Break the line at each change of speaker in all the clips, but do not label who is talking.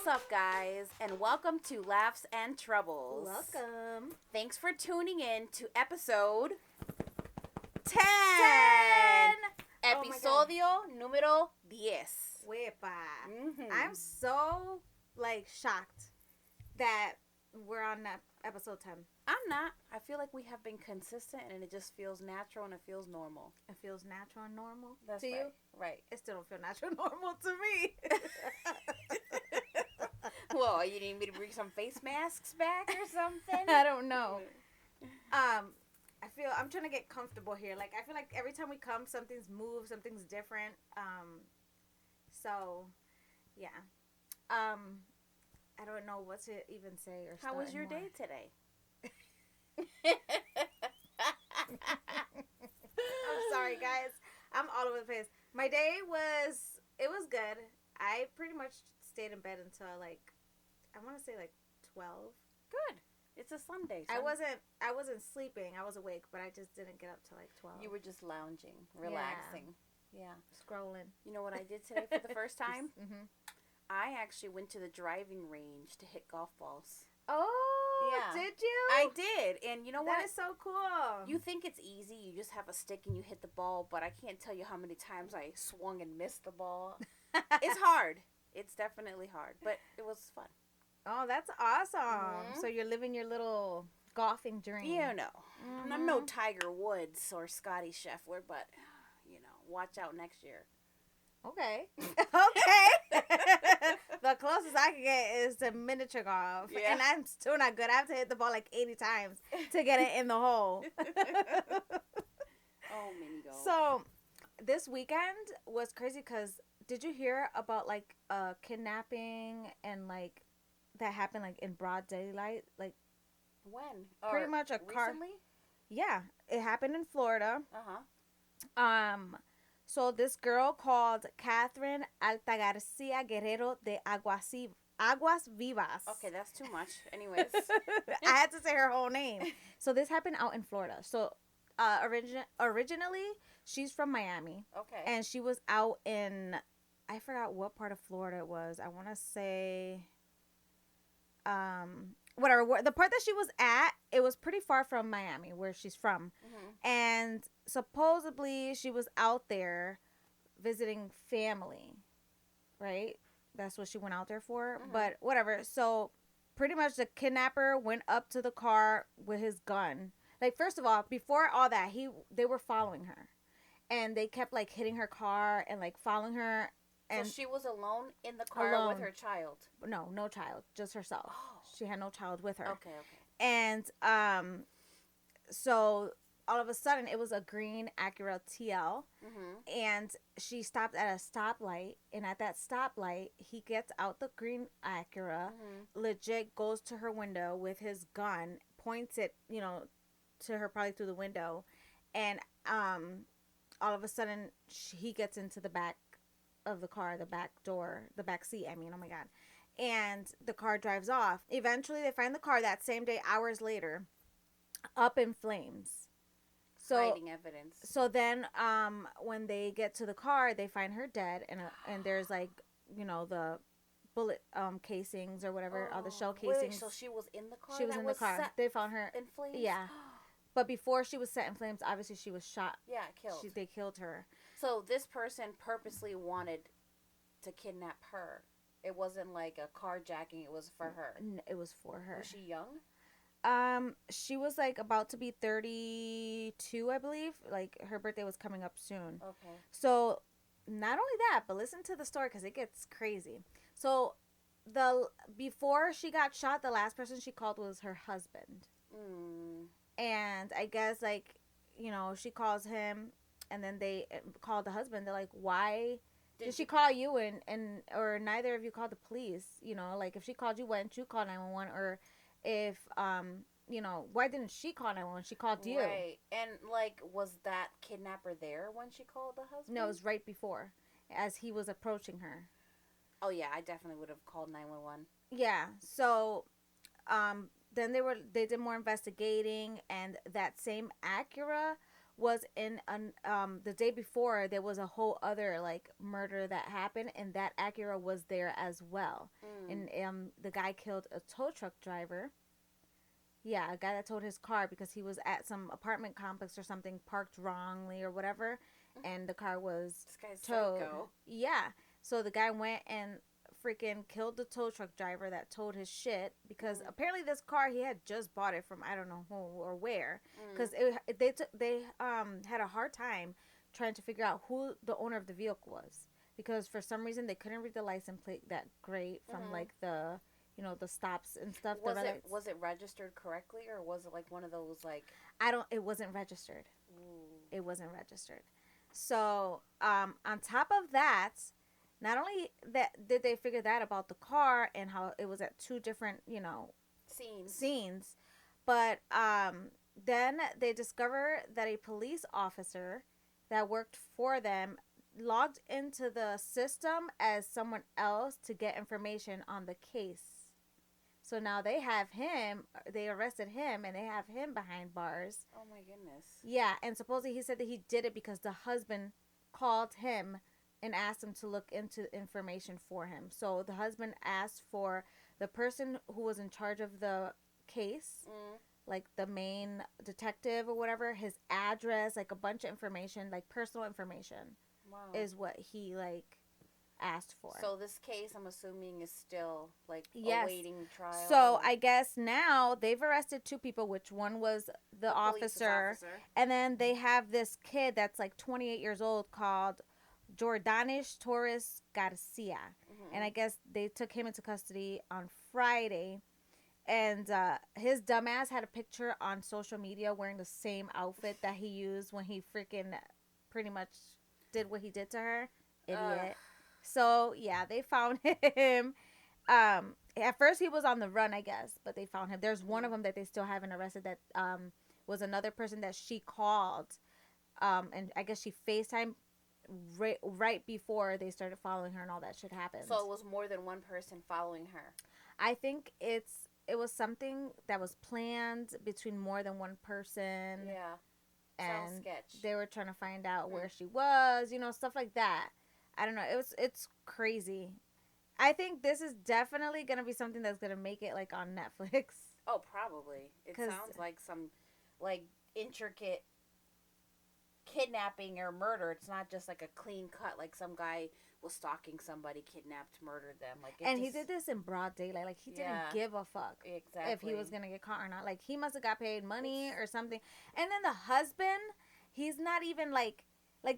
What's up, guys, and welcome to Laughs and Troubles.
Welcome.
Thanks for tuning in to episode 10.
10!
Episodio número 10.
Wepa.
Mm-hmm.
I'm so, shocked that we're on episode 10.
I'm not. I feel like we have been consistent, and it just feels natural, and it feels normal.
It feels natural and normal
That's
to
right.
you?
Right.
It still don't feel natural and normal to me.
Well, you need me to bring some face masks back or something?
I don't know. I'm trying to get comfortable here. I feel like every time we come, something's moved, something's different. So, yeah. I don't know what to even say or
How was your
anymore.
day today?
I'm sorry, guys. I'm all over the place. My day was good. I pretty much stayed in bed until I want to say 12.
Good. It's a Sunday.
I wasn't sleeping. I was awake, but I just didn't get up till 12.
You were just lounging, relaxing. Yeah.
Scrolling.
You know what I did today for the first time?
Mm-hmm.
I actually went to the driving range to hit golf balls.
Oh,
Yeah.
did you?
I did. And you know what?
That is so cool.
You think it's easy. You just have a stick and you hit the ball, but I can't tell you how many times I swung and missed the ball. It's hard. It's definitely hard, but it was fun.
Oh, that's awesome.
Mm-hmm.
So you're living your little golfing dream.
You know.
Mm-hmm.
I'm no Tiger Woods or Scotty Scheffler, but, watch out next year.
Okay. Okay. The closest I can get is to miniature golf.
Yeah.
And I'm still not good. I have to hit the ball 80 times to get it in the hole.
Oh, mini golf.
So, this weekend was crazy because did you hear about kidnapping and that happened in broad daylight?
When?
Pretty much a car.
Recently?
Yeah, it happened in Florida.
Uh-huh.
So this girl called Catherine Alta Garcia Guerrero de Aguas Vivas.
Okay, that's too much. Anyways.
I had to say her whole name. So this happened out in Florida. So originally, she's from Miami.
Okay.
And she was out in, I forgot what part of Florida it was. I want to say, whatever. The part that she was at, it was pretty far from Miami, where she's from.
Mm-hmm.
And supposedly she was out there visiting family, right? That's what she went out there for.
Mm-hmm.
But whatever. So pretty much the kidnapper went up to the car with his gun. First of all, before all that, they were following her. And they kept hitting her car and following her. And
so she was alone in the car with her child?
No child. Just herself.
Oh.
She had no child with her.
Okay.
And so all of a sudden, it was a green Acura TL.
Mm-hmm.
And she stopped at a stoplight. And at that stoplight, he gets out the green Acura, legit goes to her window with his gun, points it, to her probably through the window. And all of a sudden, he gets into the back of the car, the back door, the back seat, oh my God. And the car drives off. Eventually, they find the car that same day, hours later, up in flames. So,
hiding evidence.
So then, when they get to the car, they find her dead, and there's the bullet casings or whatever, all the shell casings.
Wait, so she was in the car?
She was in the car. They found her
in flames?
Yeah. But before she was set in flames, obviously she was shot.
Yeah, killed.
They killed her.
So this person purposely wanted to kidnap her. It wasn't like a carjacking. It was for her.
It was for her.
Was she young?
She was about to be 32, I believe. Her birthday was coming up soon.
Okay.
So not only that, but listen to the story because it gets crazy. So before she got shot, the last person she called was her husband. And I guess she calls him, and then they call the husband. They're like, why did she call you and or neither of you called the police? If she called you, why didn't you call 911? Or if why didn't she call 911? She called you.
Right. And was that kidnapper there when she called the husband?
No, it was right before, as he was approaching her.
Oh yeah, I definitely would have called 911.
Yeah. So, then they did more investigating, and that same Acura was in the day before there was a whole other like murder that happened, and that Acura was there as well. And the guy killed a tow truck driver. Yeah, a guy that towed his car because he was at some apartment complex or something, parked wrongly or whatever, and the car was
This guy's
towed.
psycho.
Yeah, so the guy went and freaking killed the tow truck driver that towed his shit because apparently this car he had just bought it from I don't know who or where, because they had a hard time trying to figure out who the owner of the vehicle was, because for some reason they couldn't read the license plate that great from like the the stops and stuff.
Was it registered correctly, or was it like one of those like
it wasn't registered. It wasn't registered. So on top of that, not only that did they figure that about the car and how it was at two different scenes, but then they discover that a police officer that worked for them logged into the system as someone else to get information on the case. So now they arrested him, and they have him behind bars.
Oh my goodness.
Yeah, and supposedly he said that he did it because the husband called him and asked him to look into information for him. So the husband asked for the person who was in charge of the case, like the main detective or whatever, his address, like a bunch of information, like personal information.
Wow.
Is what he like asked for.
So this case, I'm assuming, is still like awaiting trial.
So I guess now they've arrested two people, which one was the officer, and then they have this kid that's like 28 years old called Jordanish Torres Garcia, and I guess they took him into custody on Friday. And his dumbass had a picture on social media wearing the same outfit that he used when he freaking pretty much did what he did to her. Idiot. So, yeah, they found him. At first, he was on the run, I guess, but they found him. There's one of them that they still haven't arrested that was another person that she called. And I guess she FaceTimed right before they started following her and all that shit happened.
So it was more than one person following her.
I think it was something that was planned between more than one person.
Yeah.
And
sounds sketch.
They were trying to find out where she was, stuff like that. I don't know. It's crazy. I think this is definitely going to be something that's going to make it like on Netflix.
Oh, probably. It sounds like some like intricate kidnapping or murder. It's not just like a clean cut, like some guy was stalking somebody, kidnapped, murdered them.
He did this in broad daylight. Like he didn't give a fuck if he was gonna get caught or not. Like he must have got paid money or something. And then the husband, he's not even like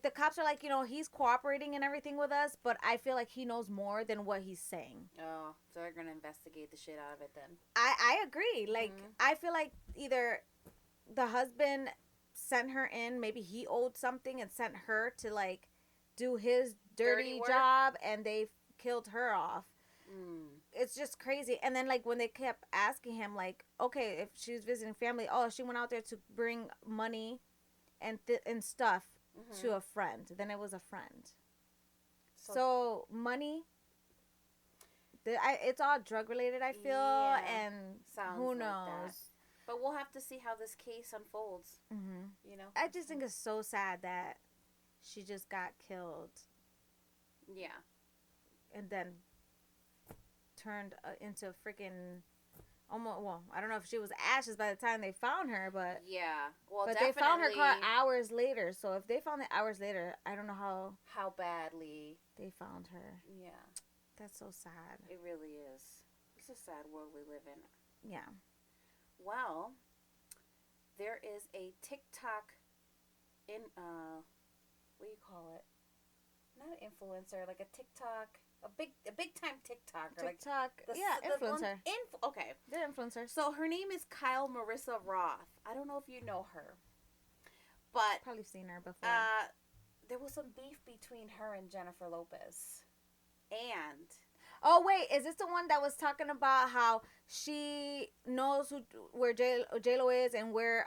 the cops are like, he's cooperating and everything with us, but I feel like he knows more than what he's saying.
Oh, so they're gonna investigate the shit out of it then.
I agree. Like I feel like either the husband sent her in, maybe he owed something and sent her to like do his dirty job, and they killed her off. It's just crazy. And then like when they kept asking him like, okay, if she was visiting family, she went out there to bring money and stuff to a friend. Then it was a friend. So money, it's all drug related, I feel, and who knows.
Like but we'll have to see how this case unfolds.
I just think it's so sad that she just got killed.
Yeah.
And then turned into freaking almost, well, I don't know if she was ashes by the time they found her, but
yeah. Well,
but they found her car hours later. So if they found it hours later, I don't know
how badly
they found her.
Yeah.
That's so sad.
It really is. It's a sad world we live in.
Yeah.
Well, there is a TikTok what do you call it? Not an influencer, like a TikTok, a big time TikToker.
TikTok,
like
influencer.
Okay.
They're influencers.
So her name is Kyle Marissa Roth. I don't know if you know her, but
probably seen her before.
There was some beef between her and Jennifer Lopez, and
oh wait, is this the one that was talking about how she knows where J-Lo is and where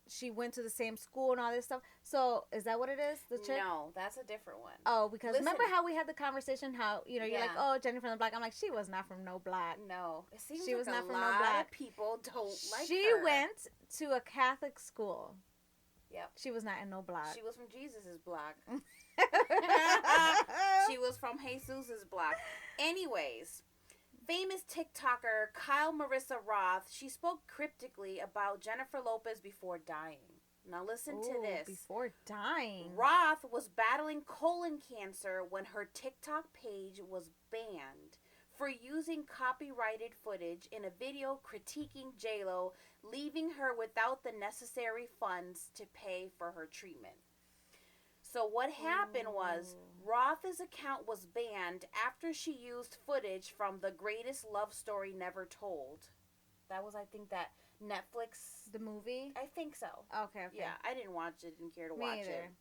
she went to the same school and all this stuff? So is that what it is? The chick?
No, that's a different one.
Oh, because remember how we had the conversation? How you're like, oh, Jennifer from the block. I'm like, she was not from no block.
No, it seems
she
like
was not
a
from
lot
no block.
of people don't like her.
She went to a Catholic school.
Yep.
She was not in no block.
She was from Jesus's block. She was from Jesus's block. Anyways, famous TikToker Kyle Marissa Roth, she spoke cryptically about Jennifer Lopez before dying. Now listen to this.
Before dying.
Roth was battling colon cancer when her TikTok page was banned for using copyrighted footage in a video critiquing J-Lo, leaving her without the necessary funds to pay for her treatment. So what happened was Roth's account was banned after she used footage from The Greatest Love Story Never Told. That was, I think, that Netflix...
The movie?
I think so.
Okay.
Yeah, I didn't watch it, didn't care to
Me
watch
either.
it.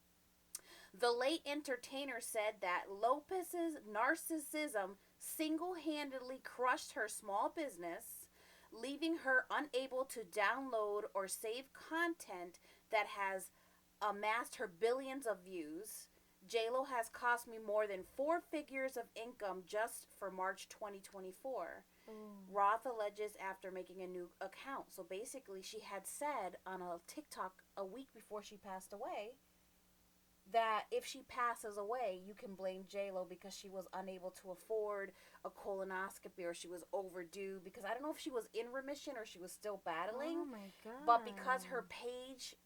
The late entertainer said that Lopez's narcissism single-handedly crushed her small business, leaving her unable to download or save content that has amassed her billions of views. J-Lo has cost me more than 4 figures of income just for March 2024. Roth alleges after making a new account. So basically, she had said on a TikTok a week before she passed away that if she passes away, you can blame J-Lo because she was unable to afford a colonoscopy or she was overdue, because I don't know if she was in remission or she was still battling.
Oh my god.
But because her page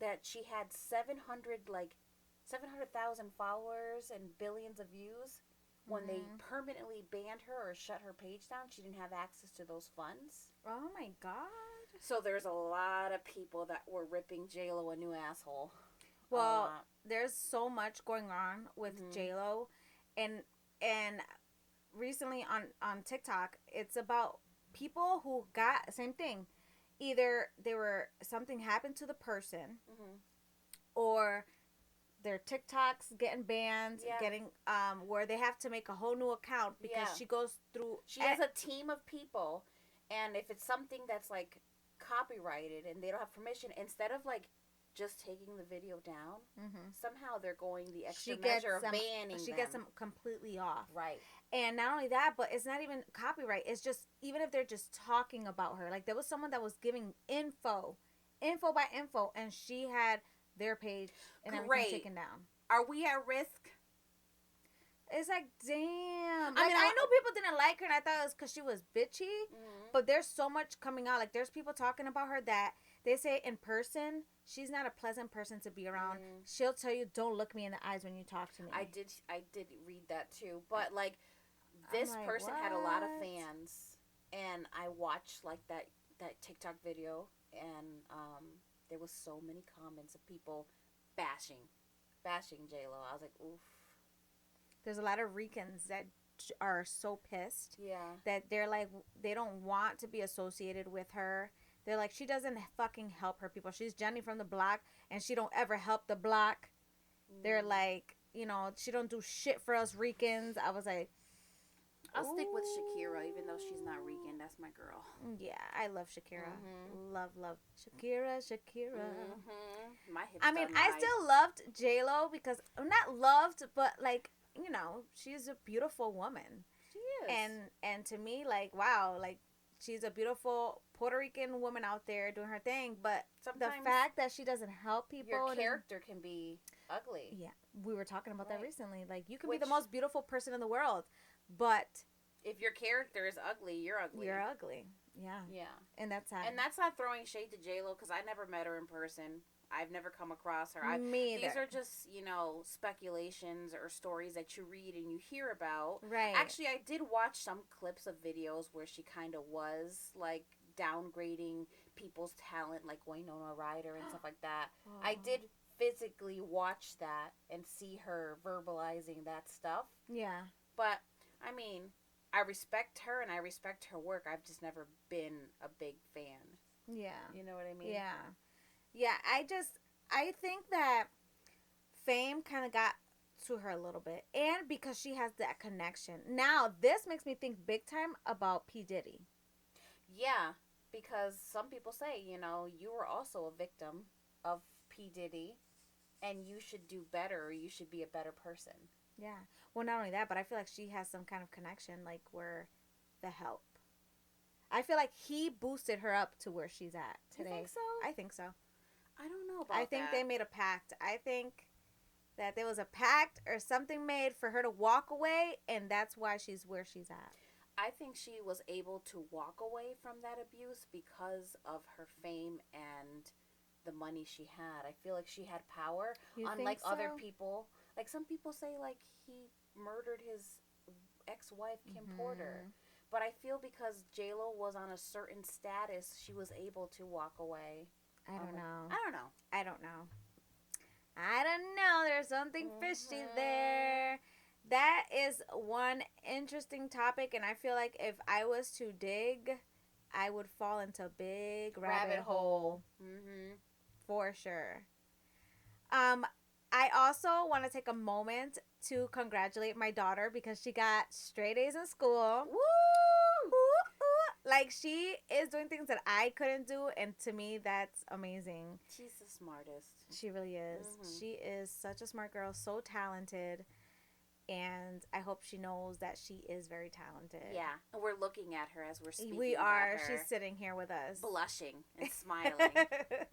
that she had 700,000 followers and billions of views, when they permanently banned her or shut her page down, she didn't have access to those funds.
Oh my god.
So there's a lot of people that were ripping J-Lo a new asshole.
Well, there's so much going on with J-Lo, and recently on TikTok, it's about people who got same thing. Either something happened to the person, or their TikToks getting banned, getting where they have to make a whole new account because she goes through.
She has a team of people, and if it's something that's like copyrighted and they don't have permission, instead of like just taking the video down, somehow they're going the extra measure of banning
She
them.
gets them completely off.
Right.
And not only that, but it's not even copyright. It's just, even if they're just talking about her. Like, there was someone that was giving info by info, and she had their page and everything taken down.
Are we at risk?
It's like, damn.
I mean,
I know people didn't like her, and I thought it was because she was bitchy. But there's so much coming out. Like, there's people talking about her that they say in person, she's not a pleasant person to be around. She'll tell you, don't look me in the eyes when you talk to me.
I did read that too. But like, this person had a lot of fans, and I watched like that TikTok video, and there was so many comments of people bashing J-Lo. I was like, oof.
There's a lot of Ricans that are so pissed.
Yeah.
That they're like, they don't want to be associated with her. They're like, she doesn't fucking help her people. She's Jenny from the block, and she don't ever help the block. They're like, you know, she don't do shit for us Ricans. I was like,
I'll stick with Shakira, even though she's not Rican. That's my girl.
Yeah, I love Shakira. Love Shakira.
My hips
I mean, I still loved J-Lo because, not loved, but like, you know, she's a beautiful woman.
She is.
And to me, like, wow, like, she's a beautiful Puerto Rican woman out there doing her thing. But sometimes the fact that she doesn't help people,
your character can be ugly.
Yeah, we were talking about that recently. Like, you can be the most beautiful person in the world, but
if your character is ugly, you're ugly.
You're ugly. Yeah.
Yeah.
And that's sad.
And that's not throwing shade to J-Lo, because I never met her in person. I've never come across her.
Me either.
These are just, you know, speculations or stories that you read and you hear about.
Right.
Actually, I did watch some clips of videos where she kind of was, like, downgrading people's talent, like Winona Ryder and stuff like that. I did physically watch that and see her verbalizing that stuff.
Yeah.
But, I mean, I respect her and I respect her work. I've just never been a big fan.
Yeah.
You know what I mean?
Yeah. Yeah, I think that fame kind of got to her a little bit. And because she has that connection. Now, this makes me think big time about P. Diddy.
Yeah, because some people say, you know, you were also a victim of P. Diddy, and you should do better, or you should be a better person.
Yeah. Well, not only that, but I feel like she has some kind of connection, like, where the help. I feel like he boosted her up to where she's at today.
You think so?
I think so.
I don't know about
I think
that.
they made a pact. I think that there was a pact or something made for her to walk away, and that's why she's where she's at.
I think she was able to walk away from that abuse because of her fame and the money she had. I feel like she had power,
You
unlike
think so?
other people. Like some people say, like he murdered his ex-wife Kim Porter, but I feel because J Lo was on a certain status, she was able to walk away.
I don't know.
I don't know.
I don't know. I don't know. There's something fishy there. That is one interesting topic, and I feel like if I was to dig, I would fall into a big rabbit hole. For sure. I also want to take a moment to congratulate my daughter because she got straight A's in school.
Woo!
Like, she is doing things that I couldn't do, and to me, that's amazing.
She's the smartest.
She really is. She is such a smart girl, so talented, and I hope she knows that she is very talented.
Yeah, and we're looking at her as we're speaking.
We are.
About her,
she's sitting here with us,
blushing and smiling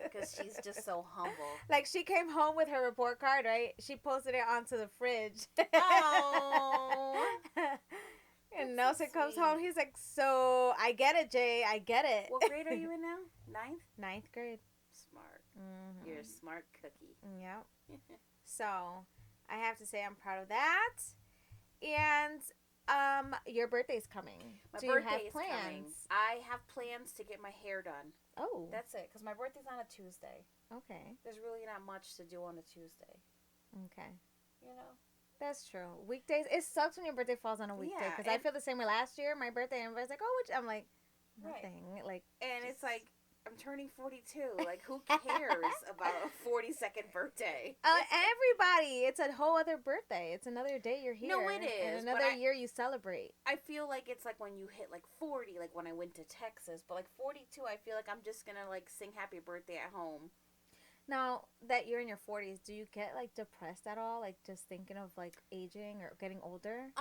because she's just so humble.
Like, she came home with her report card, right? She posted it onto the fridge.
Oh.
And Nelson comes home. He's like, "So I get it, Jay. I get it."
What grade are you in now?
Ninth grade.
Smart. You're a smart cookie.
Yep. So I have to say I'm proud of that. And your birthday's coming.
My
Do
birthday
you have plans?
coming. I have plans to get my hair done.
Oh.
That's it, because my birthday's on a Tuesday.
Okay.
There's really not much to do on a Tuesday.
Okay.
You know?
That's true. Weekdays, it sucks when your birthday falls on a weekday because I feel the same way. Last year, my birthday, everybody's like, "Oh," I'm like, nothing. Right. Like,
and it's like I'm turning 42. Like, who cares about a 42nd birthday?
Everybody, it's a whole other birthday. It's another day you're here.
No, it is.
And another year you celebrate.
I feel like it's like when you hit like 40, like when I went to Texas. But like 42, I feel like I'm just gonna like sing happy birthday at home.
Now that you're in your 40s, do you get like depressed at all? Like just thinking of like aging or getting older?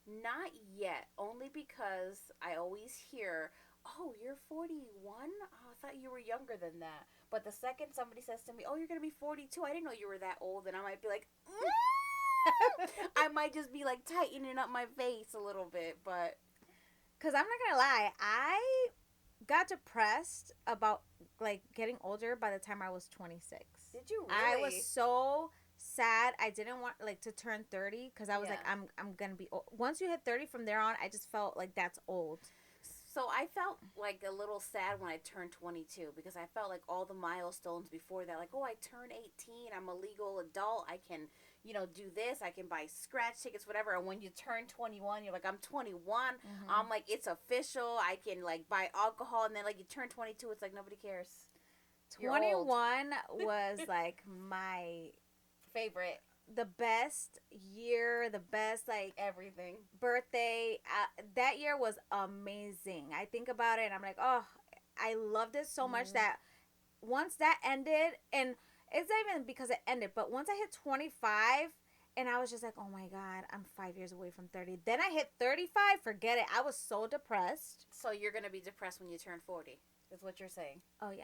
Not yet. Only because I always hear, "Oh, you're 41? Oh, I thought you were younger than that." But the second somebody says to me, "Oh, you're going to be 42. I didn't know you were that old." And I might be like, I might just be like tightening up my face a little bit, but.
Because I'm not going to lie, I got depressed about like getting older by the time I was 26.
Did you really?
I was so sad. I didn't want like to turn 30 because I was like, I'm gonna be old. Once you hit 30 from there on, I just felt like that's old.
So I felt like a little sad when I turned 22 because I felt like all the milestones before that, like, oh, I turned 18, I'm a legal adult, I can, do this, I can buy scratch tickets, whatever. And when you turn 21, you're like, I'm 21, I'm like, it's official, I can like buy alcohol, and then like you turn 22, it's like nobody cares.
21 was like my
favorite.
The best year, the best like
everything
birthday. That year was amazing. I think about it and I'm like, oh, I loved it so much that once that ended, and it's not even because it ended, but once I hit 25 and I was just like, oh my God, I'm 5 years away from 30. Then I hit 35, forget it. I was so depressed.
So you're going to be depressed when you turn 40, is what you're saying?
Oh, yeah.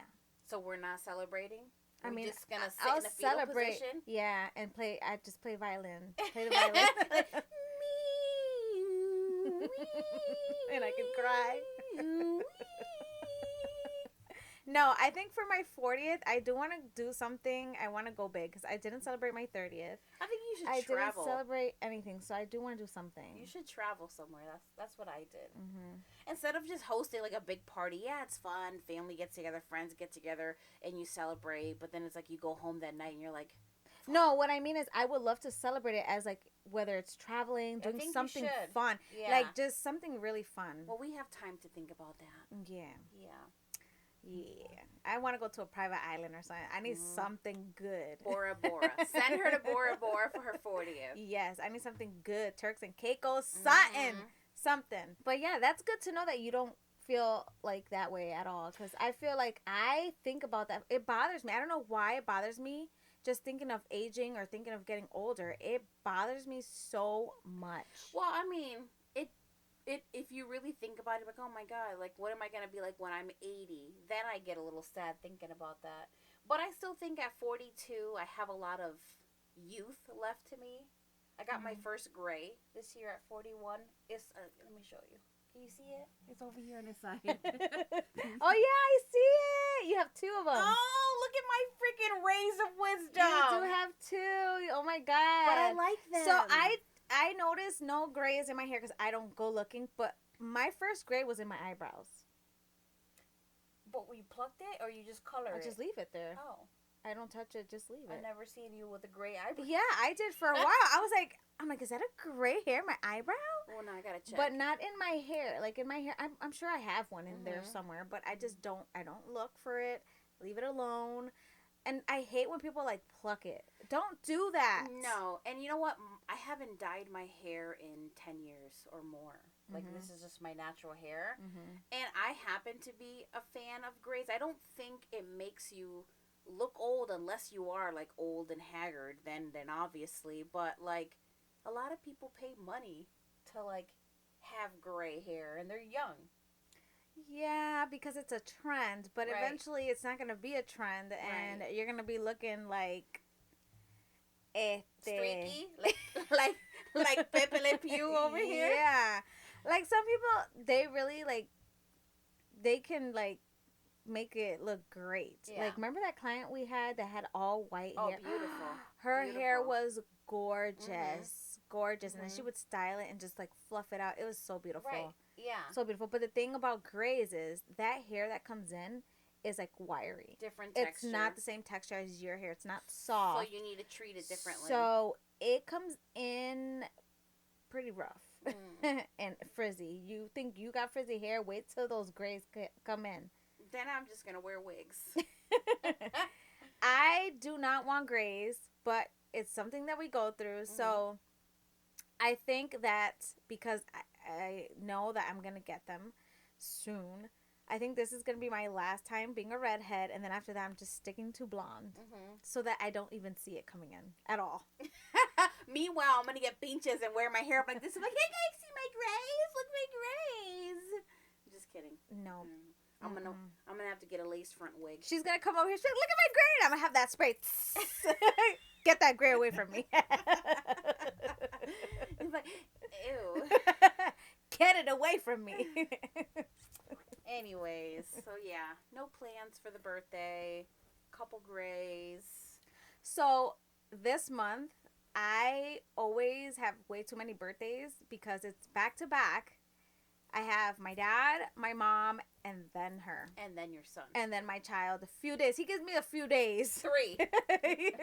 So we're not celebrating?
I mean,
just gonna sit
I'll
in a fetal
celebrate.
Position?
Yeah, and play. I just play violin. Play the violin. And I can cry. No, I think for my 40th, I do want to do something. I want to go big because I didn't celebrate my 30th.
I think you should
travel. I didn't celebrate anything, so I do want to do something.
You should travel somewhere. That's what I did. Instead of just hosting like a big party, yeah, it's fun. Family gets together, friends get together, and you celebrate. But then it's like you go home that night and you're like, fuck.
No, what I mean is I would love to celebrate it as like whether it's traveling, doing something fun, like just something really fun.
Well, we have time to think about that.
Yeah. I want to go to a private island or something. I need something good.
Bora Bora. Send her to Bora Bora for her 40th.
Yes, I need something good. Turks and Caicos, something. But yeah, that's good to know that you don't feel like that way at all. Because I feel like I think about that. It bothers me. I don't know why it bothers me. Just thinking of aging or thinking of getting older. It bothers me so much.
Well, I mean, if you really think about it, like, oh my god, like what am I gonna be like when I'm 80? Then I get a little sad thinking about that. But I still think at 42, I have a lot of youth left to me. I got my first gray this year at 41. It's let me show you. Can you see it?
It's over here on the side.
Oh yeah, I see it. You have two of them.
Oh, look at my freaking rays of wisdom.
You do have two. Oh my god.
But I like them.
So I noticed no grays in my hair because I don't go looking. But my first gray was in my eyebrows.
But you plucked it or you just colored it?
I just leave it there.
Oh.
I don't touch it. Just leave it.
I've never seen you with a gray eyebrow.
Yeah, I did for a while. I'm like, is that a gray hair in my eyebrow?
Well, now I gotta check.
But not in my hair. Like in my hair, I'm sure I have one in there somewhere. But I just don't. I don't look for it. Leave it alone. And I hate when people like pluck it. Don't do that.
No. And you know what? I haven't dyed my hair in 10 years or more. Like, this is just my natural hair. And I happen to be a fan of grays. I don't think it makes you look old unless you are, like, old and haggard. Then obviously. But, like, a lot of people pay money to, like, have gray hair. And they're young.
Yeah, because it's a trend, but
Right.
eventually it's not gonna be a trend, and you're gonna be looking like
Streaky? Like Pepe Le Pew over here?
Yeah, like some people, they really like, they can like make it look great.
Yeah.
Like, remember that client we had that had all white hair?
Oh, beautiful.
Her hair
Beautiful.
was gorgeous, gorgeous, and then she would style it and just like fluff it out. It was so beautiful.
Right. Yeah.
So beautiful. But the thing about grays is that hair that comes in is like wiry.
Different texture.
It's not the same texture as your hair. It's not soft.
So you need to treat it differently.
So it comes in pretty rough and frizzy. You think you got frizzy hair? Wait till those grays come in.
Then I'm just going to wear wigs.
I do not want grays, but it's something that we go through. So I think that because I know that I'm going to get them soon, I think this is going to be my last time being a redhead. And then after that, I'm just sticking to blonde so that I don't even see it coming in at all.
Meanwhile, I'm going to get pinches and wear my hair up like this. I'm like, hey guys, see my grays? Look at my grays. Just kidding.
No.
I'm gonna have to get a lace front wig.
She's going to come over here. She's like, look at my gray. And I'm going to have that spray. Get that gray away from me.
It's like, ew.
Get it away from me.
Anyways, so yeah, no plans for the birthday. Couple grays.
So this month, I always have way too many birthdays because it's back to back. I have my dad, my mom, and then her.
And then your son.
And then my child. A few days. He gives me a few days.
3.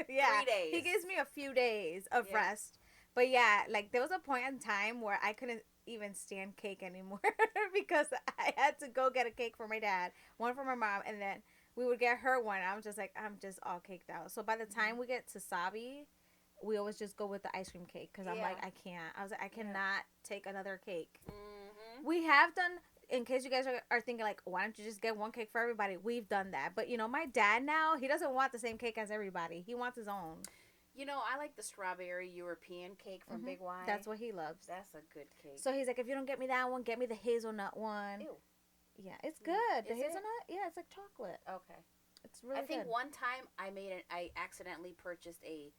Yeah.
3 days.
He gives me a few days of rest. But yeah, like there was a point in time where I couldn't even stand cake anymore because I had to go get a cake for my dad, one for my mom, and then we would get her one. I'm just like, I'm just all caked out. So by the time we get to Sabi, we always just go with the ice cream cake because I'm like, I can't. I was like, I cannot take another cake. We have done, in case you guys are thinking like, why don't you just get one cake for everybody? We've done that. But, you know, my dad now, he doesn't want the same cake as everybody. He wants his own.
You know, I like the strawberry European cake from Big Y.
That's what he loves.
That's a good cake.
So he's like, if you don't get me that one, get me the hazelnut one.
Ew.
Yeah, it's good. The
Is it?
hazelnut? Yeah, it's like chocolate.
Okay.
It's really good.
I think one time I accidentally purchased a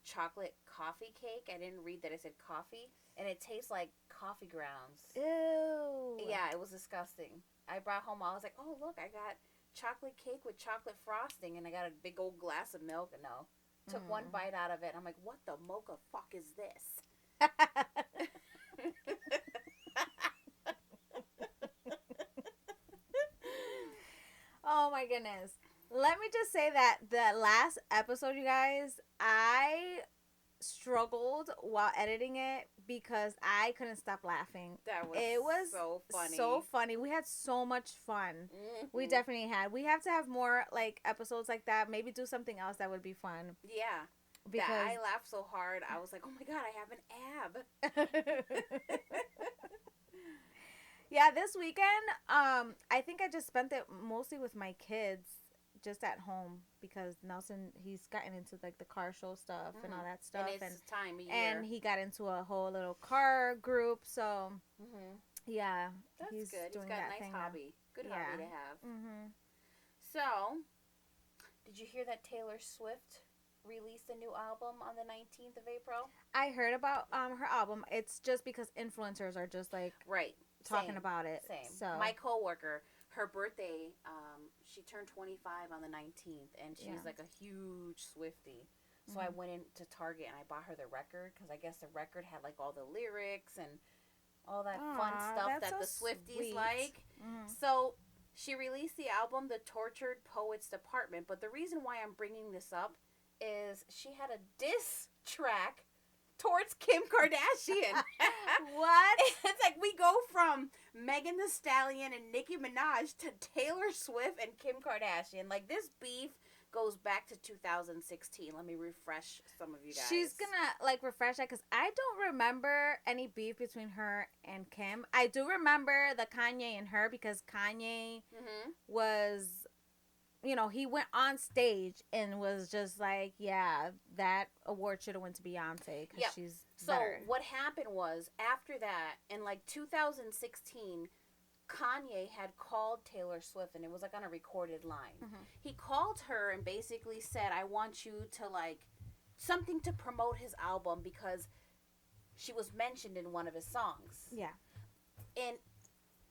chocolate coffee cake. I didn't read that it said coffee, and it tastes like coffee grounds.
Ew.
Yeah, it was disgusting. I brought home, I was like, oh, look, I got chocolate cake with chocolate frosting, and I got a big old glass of milk, and no. Took one bite out of it, and I'm like, what the mocha fuck is this?
Oh my goodness. Let me just say that the last episode, you guys, I struggled while editing it because I couldn't stop laughing.
It was so funny.
So funny. We had so much fun. We definitely had. We have to have more like episodes like that. Maybe do something else that would be fun.
Yeah.
Because
I laughed so hard. I was like, oh my God, I have an ab.
Yeah, this weekend, I think I just spent it mostly with my kids, just at home, because Nelson, he's gotten into like the car show stuff and all that stuff,
and it's time of year.
and he got into a whole little car group. So Yeah,
That's
he's
good. He's
doing
got a
that
nice
thing now.
hobby. Good hobby
Yeah.
to have.
Mhm.
So, did you hear that Taylor Swift released a new album on the 19th of April?
I heard about her album. It's just because influencers are just like
Right.
talking
Same.
about it.
Same.
So
My coworker, her birthday, she turned 25 on the 19th, and she's
yeah.
like a huge Swiftie. So I
Mhm.
went into Target and I bought her the record because I guess the record had like all the lyrics and all that fun
Aw,
stuff
that's
that
so
the Swifties
sweet.
like.
Mhm.
So she released the album, The Tortured Poets Department. But the reason why I'm bringing this up is she had a diss track towards Kim Kardashian.
What?
It's like we go from Megan Thee Stallion and Nicki Minaj to Taylor Swift and Kim Kardashian. Like this beef goes back to 2016. Let me refresh some of you guys.
She's gonna like refresh that because I don't remember any beef between her and Kim. I do remember the Kanye and her because Kanye was, you know, he went on stage and was just like, yeah, that award should have went to Beyonce because
Yep.
she's
So
better.
what happened was after that in like 2016, Kanye had called Taylor Swift and it was like on a recorded line. He called her and basically said, I want you to like something to promote his album because she was mentioned in one of his songs.
Yeah.
And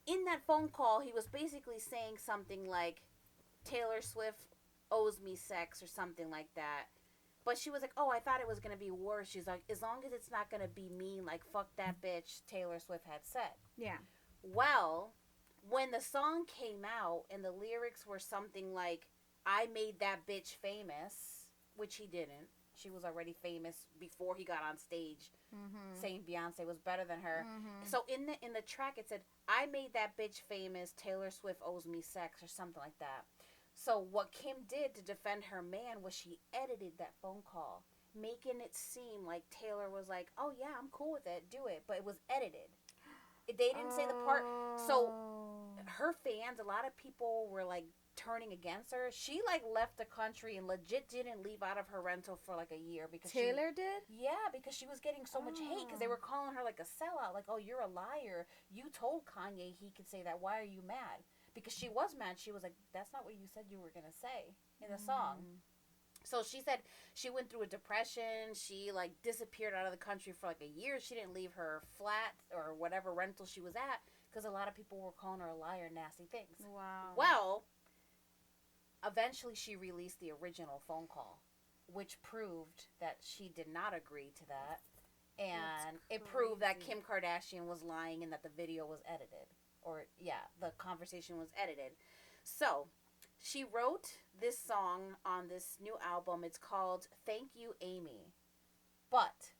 in that phone call, he was basically saying something like, Taylor Swift owes me sex or something like that. But she was like, oh, I thought it was going to be worse. She's like, as long as it's not going to be mean, like, fuck that bitch, Taylor Swift had said.
Yeah.
Well, when the song came out and the lyrics were something like, I made that bitch famous, which he didn't. She was already famous before he got on stage saying Beyonce was better than her. So in the track it said, I made that bitch famous, Taylor Swift owes me sex or something like that. So what Kim did to defend her man was she edited that phone call, making it seem like Taylor was like, oh yeah, I'm cool with it, do it. But it was edited. They didn't say the part. So her fans, a lot of people were like turning against her. She like left the country and legit didn't leave out of her rental for like a year because
Taylor did?
Yeah, because she was getting so much hate because they were calling her like a sellout, like, oh, you're a liar. You told Kanye he could say that. Why are you mad? Because she was mad. She was like, that's not what you said you were gonna say in the song. So she said she went through a depression. She like disappeared out of the country for like a year. She didn't leave her flat or whatever rental she was at because a lot of people were calling her a liar and nasty things.
Wow.
Well, eventually she released the original phone call, which proved that she did not agree to that. And it proved that Kim Kardashian was lying and that the video was edited. Or, yeah, the conversation was edited. So, she wrote this song on this new album. It's called Thank You, Amy. But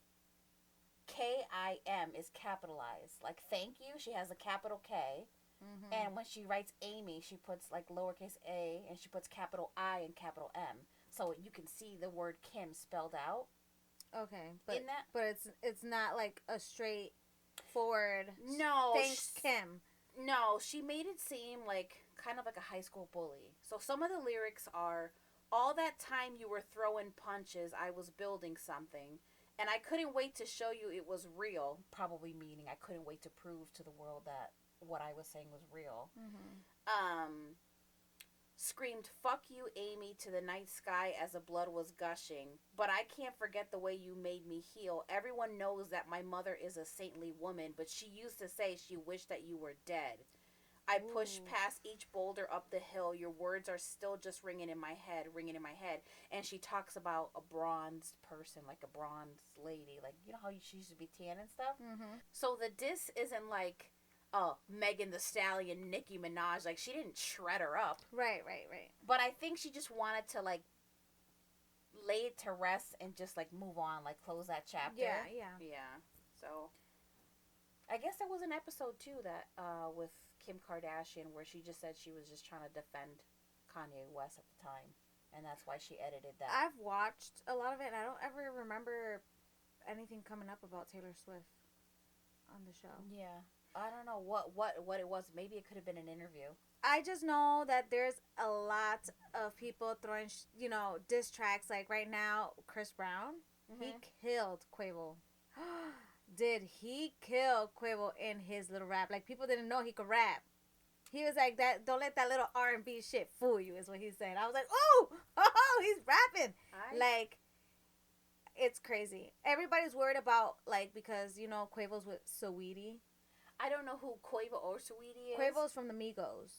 Kim is capitalized. Like, thank you, she has a capital K. And when she writes Amy, she puts like lowercase a and she puts capital I and capital M. So you can see the word Kim spelled out.
Okay,
but
it's not like a straight forward.
No,
thanks Kim.
No, she made it seem like kind of like a high school bully. So some of the lyrics are, all that time you were throwing punches, I was building something, and I couldn't wait to show you it was real. Probably meaning I couldn't wait to prove to the world that what I was saying was real. Screamed, fuck you, Amy, to the night sky as the blood was gushing. But I can't forget the way you made me heal. Everyone knows that my mother is a saintly woman, but she used to say she wished that you were dead. I pushed past each boulder up the hill. Your words are still just ringing in my head. And she talks about a bronzed person, like a bronzed lady. Like, you know how she used to be tan and stuff? So the diss isn't like, oh, Megan Thee Stallion, Nicki Minaj. Like, she didn't shred her up.
Right.
But I think she just wanted to, like, lay it to rest and just, like, move on. Like, close that chapter. Yeah. So, I guess there was an episode, too, that, with Kim Kardashian where she just said she was just trying to defend Kanye West at the time. And that's why she edited that.
I've watched a lot of it, and I don't ever remember anything coming up about Taylor Swift on the show.
Yeah. I don't know what it was. Maybe it could have been an interview.
I just know that there's a lot of people throwing, diss tracks. Like right now, Chris Brown, he killed Quavo. did he kill Quavo in his little rap. Like, people didn't know he could rap. He was like, that. Don't let that little R&B shit fool you, is what he said. I was like, oh, he's rapping. Like, it's crazy. Everybody's worried about, like, because, you know, Quavo's with Saweetie.
I don't know who Quavo or Saweetie is.
Quavo's from the Migos.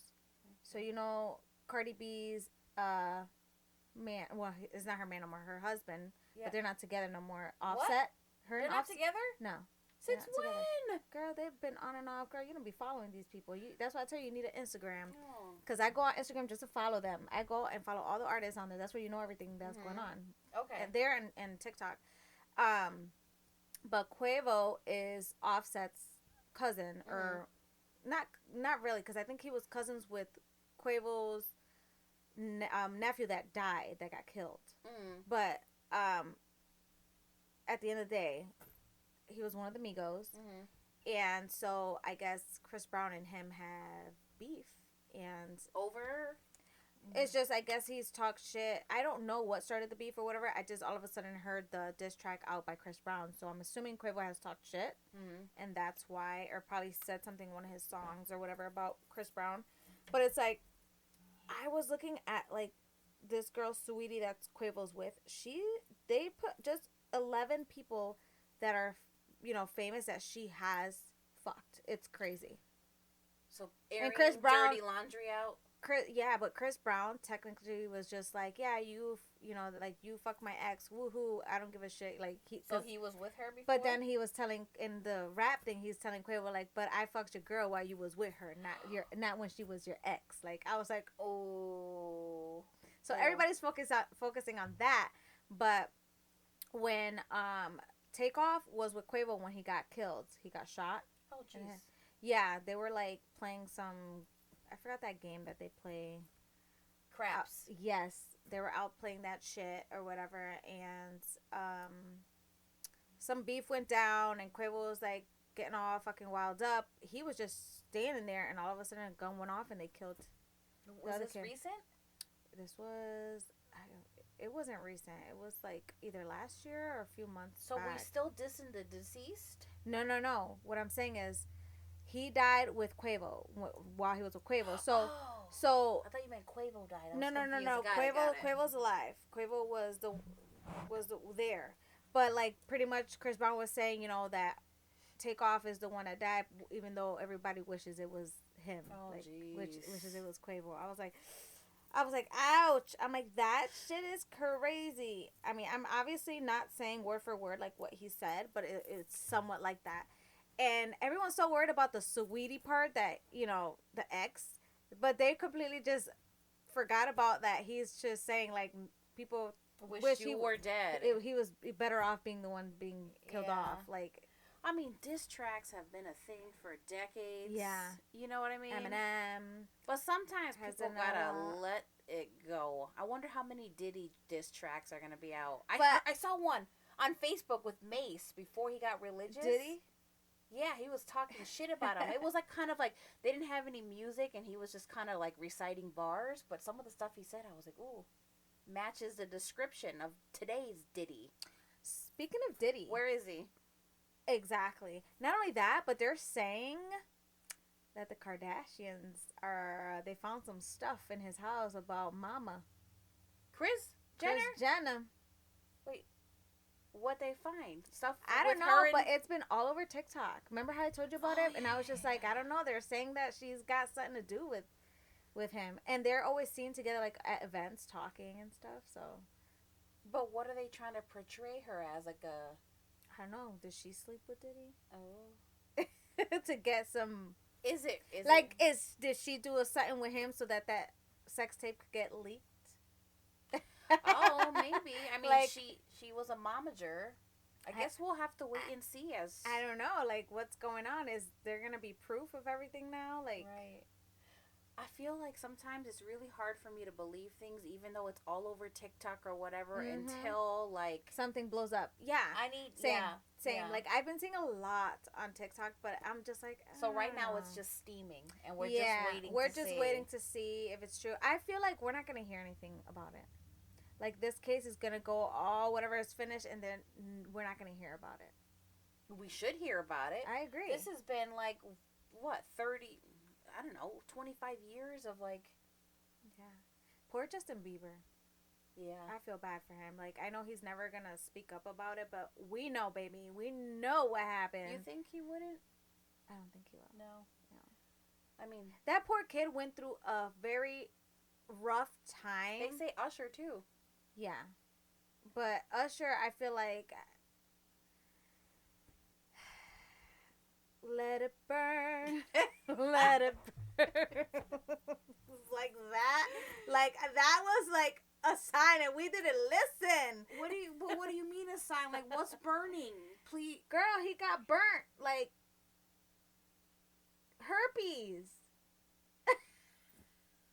So, you know, Cardi B's man. Well, it's not her man no more. Her husband. Yeah. But they're not together no more. Offset.
What? They're not together?
No.
Since when?
Girl, they've been on and off. Girl, you don't be following these people. That's why I tell you need an Instagram. Because I go on Instagram just to follow them. I go and follow all the artists on there. That's where you know everything that's going on.
Okay.
And they're and TikTok. But Quavo is Offset's cousin. Or not really. Because I think he was cousins with Quavo's nephew that died. That got killed. But at the end of the day, he was one of the Migos. And so I guess Chris Brown and him have beef. And
over?
It's just, I guess he's talked shit. I don't know what started the beef or whatever. I just all of a sudden heard the diss track out by Chris Brown. So I'm assuming Quavo has talked shit. And that's why, or probably said something in one of his songs or whatever about Chris Brown. But it's like, I was looking at, like, this girl, Saweetie, that's Quavo's with. They put just 11 people that are, you know, famous that she has fucked. It's crazy.
So airing Dirty Laundry out?
But Chris Brown technically was just like, yeah, you know, like, you fucked my ex, woohoo, I don't give a shit. Like,
he was with her before?
But then he was telling, in the rap thing, he's telling Quavo, like, but I fucked your girl while you was with her, not when she was your ex. Like, I was like, oh. So everybody's focusing on that. But when Takeoff was with Quavo when he got killed, he got shot.
Oh, jeez.
Yeah, they were, like, playing some, I forgot that game that they play.
Craps.
Yes, they were out playing that shit or whatever, and some beef went down, and Quavo was, like, getting all fucking wild up. He was just standing there, and all of a sudden a gun went off, and they killed
Was this recent?
This was, it wasn't recent. It was, like, either last year or a few months back.
So we still dissing the deceased?
No. What I'm saying is, he died with Quavo while he was with Quavo. So
I thought you meant Quavo died.
No. Quavo's alive. Quavo was there. But, like, pretty much Chris Brown was saying, you know, that Takeoff is the one that died, even though everybody wishes it was him.
Oh,
like,
jeez.
wishes it was Quavo. I was like, ouch. I'm like, that shit is crazy. I mean, I'm obviously not saying word for word like what he said, but it's somewhat like that. And everyone's so worried about the Saweetie part that, you know, the ex, but they completely just forgot about that. He's just saying, like, people
wish you were dead.
He was better off being the one being killed off. Like,
I mean, diss tracks have been a thing for decades.
Yeah.
You know what I mean?
Eminem.
But sometimes people gotta let it go. I wonder how many Diddy diss tracks are gonna be out. I saw one on Facebook with Mace before he got religious.
Did he?
Yeah, he was talking shit about him. It was like kind of like they didn't have any music and he was just kind of like reciting bars. But some of the stuff he said, I was like, ooh, matches the description of today's Diddy.
Speaking of Diddy.
Where is he?
Exactly. Not only that, but they're saying that the Kardashians they found some stuff in his house about Mama.
Kris Jenner? Wait. What they find? Stuff
I don't know, but it's been all over TikTok. Remember how I told you about it? And I was just like, I don't know. They're saying that she's got something to do with him. And they're always seen together, like, at events talking and stuff, so.
But what are they trying to portray her as? Like a...
I don't know. Does she sleep with Diddy?
Oh.
To get some... Did she do something with him so that sex tape could get leaked?
Oh, maybe. I mean, like, she was a momager. I guess we'll have to wait and see.
I don't know. Like, what's going on? Is there going to be proof of everything now? Like,
right. I feel like sometimes it's really hard for me to believe things, even though it's all over TikTok or whatever, until, like...
something blows up. Yeah. Same.
Yeah.
Like, I've been seeing a lot on TikTok, but I'm just like...
So right now it's just steaming, and we're just
waiting to see if it's true. I feel like we're not going to hear anything about it. Like, this case is going to go whatever is finished, and then we're not going to hear about it.
We should hear about it.
I agree.
This has been like, what, 30, I don't know, 25 years of like...
Yeah. Poor Justin Bieber.
Yeah.
I feel bad for him. Like, I know he's never going to speak up about it, but we know, baby. We know what happened.
You think he wouldn't?
I don't think he will.
No. I mean...
That poor kid went through a very rough time.
They say Usher, too.
Yeah. But Usher, I feel like... Let it burn. Let it burn. Like that. Like, that was like a sign and we didn't listen.
What do you mean a sign? Like, what's burning? Please.
Girl, he got burnt. Like, herpes.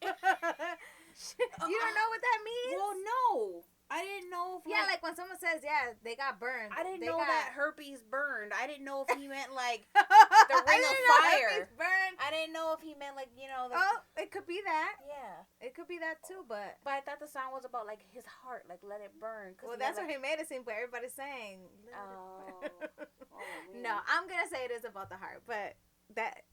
You don't know what that means?
Well, no. I didn't know if...
Yeah, like when someone says, yeah, they got burned.
I didn't know that herpes burned. I didn't know if he meant, like,
the
ring of fire.
Herpes burned.
I didn't know if he meant, like, you know...
Oh, it could be that.
Yeah.
It could be that, too, but...
But I thought the song was about, like, his heart. Like, let it burn.
Well, that's what he made it seem, but everybody's saying...
Oh.
No, I'm going to say it is about the heart, but that...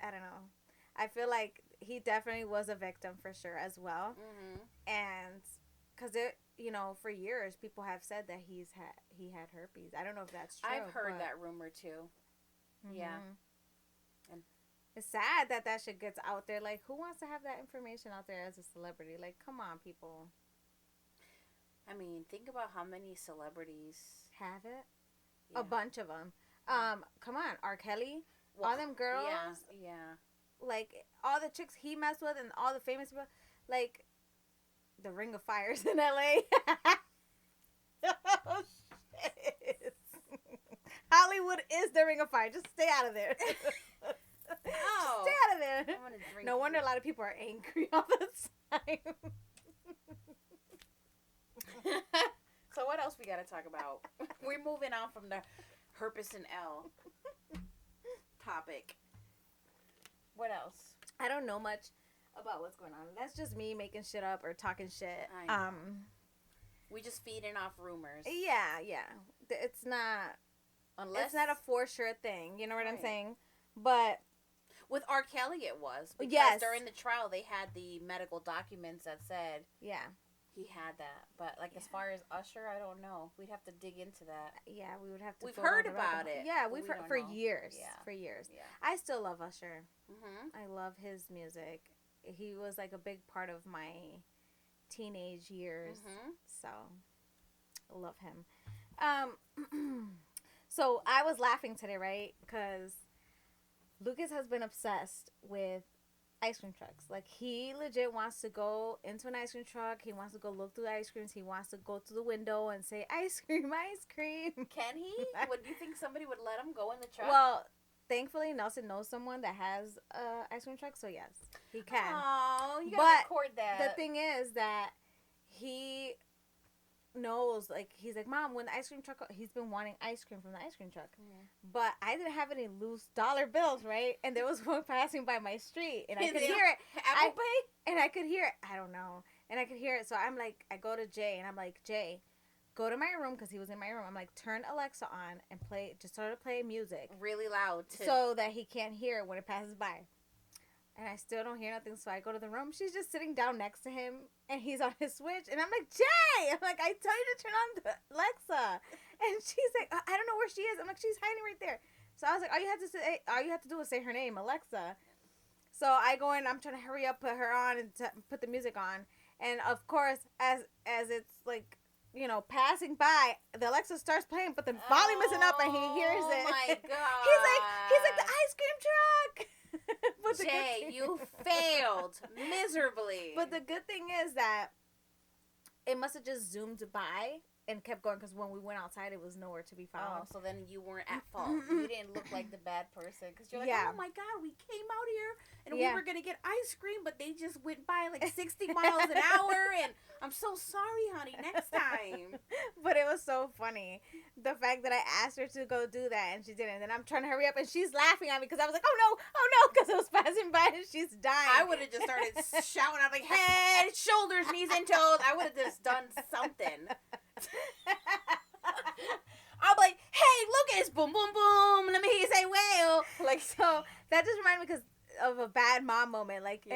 I don't know. I feel like he definitely was a victim for sure as well.
Mm-hmm.
And... Because it... You know, for years, people have said that he had herpes. I don't know if that's true.
I've heard that rumor, too. Mm-hmm. Yeah.
And it's sad that shit gets out there. Like, who wants to have that information out there as a celebrity? Like, come on, people.
I mean, think about how many celebrities
have it.
Yeah.
A bunch of them. Come on, R. Kelly, all them girls.
Yeah.
Like, all the chicks he messed with and all the famous people. Like, the Ring of Fires in LA. Oh, shit. Hollywood is the Ring of Fire. Just stay out of there.
Oh.
Stay out of there. No wonder a lot of people are angry all the time.
So what else we got to talk about? We're moving on from the herpes and L topic. What else?
I don't know much about what's going on. That's just me making shit up or talking shit.
We just feeding off rumors.
Yeah. It's not it's not a for sure thing. You know what I'm saying? But
with R. Kelly, it was because during the trial they had the medical documents that said he had that. But like as far as Usher, I don't know. We'd have to dig into that.
Yeah, we would have to.
We've heard about it.
Yeah, we've heard for years.
Yeah.
For years.
Yeah.
I still love Usher.
Mm-hmm.
I love his music. He was like a big part of my teenage years.
Mm-hmm.
So, I love him. So, I was laughing today, right? Because Lucas has been obsessed with ice cream trucks. Like, he legit wants to go into an ice cream truck. He wants to go look through the ice creams. He wants to go to the window and say, ice cream, ice cream.
Can he? Would you think somebody would let him go in the truck?
Well, thankfully, Nelson knows someone that has an ice cream truck, so yes, he can.
Oh, you gotta record that.
The thing is that he knows, like, he's like, Mom, when the ice cream truck, he's been wanting ice cream from the ice cream truck. Yeah. But I didn't have any loose dollar bills, right? And there was one passing by my street, and I could hear it.
Apple Pay?
And I could hear it. I don't know. And I could hear it. So I'm like, I go to Jay, and I'm like, Jay, go to my room, because he was in my room. I'm like, turn Alexa on and just sort of play music.
Really loud, too.
So that he can't hear it when it passes by. And I still don't hear nothing, so I go to the room. She's just sitting down next to him, and he's on his Switch. And I'm like, Jay! I'm like, I tell you to turn on the Alexa. And she's like, I don't know where she is. I'm like, she's hiding right there. So I was like, all you have to do is say her name, Alexa. So I go in, I'm trying to hurry up, put her on, and put the music on. And, of course, as it's, like, you know, passing by, the Alexa starts playing, but the volume isn't up, and he hears it.
Oh, my God.
He's like, the ice cream truck!
Jay, you failed miserably.
But the good thing is that it must have just zoomed by and kept going, because when we went outside, it was nowhere to be found.
Oh, so then you weren't at fault. You didn't look like the bad person, because you're like, oh my God, we came out here and we were going to get ice cream, but they just went by like 60 miles an hour, and I'm so sorry, honey, next time.
But it was so funny. The fact that I asked her to go do that, and she didn't. And I'm trying to hurry up, and she's laughing at me, because I was like, oh no, because it was passing by, and she's dying.
I would have just started shouting out, like, head, shoulders, knees, and toes. I would have just done something. I'm like, hey, look this, boom, boom, boom. Let me hear you say well.
Like, so that just reminded me because of a bad mom moment. Like,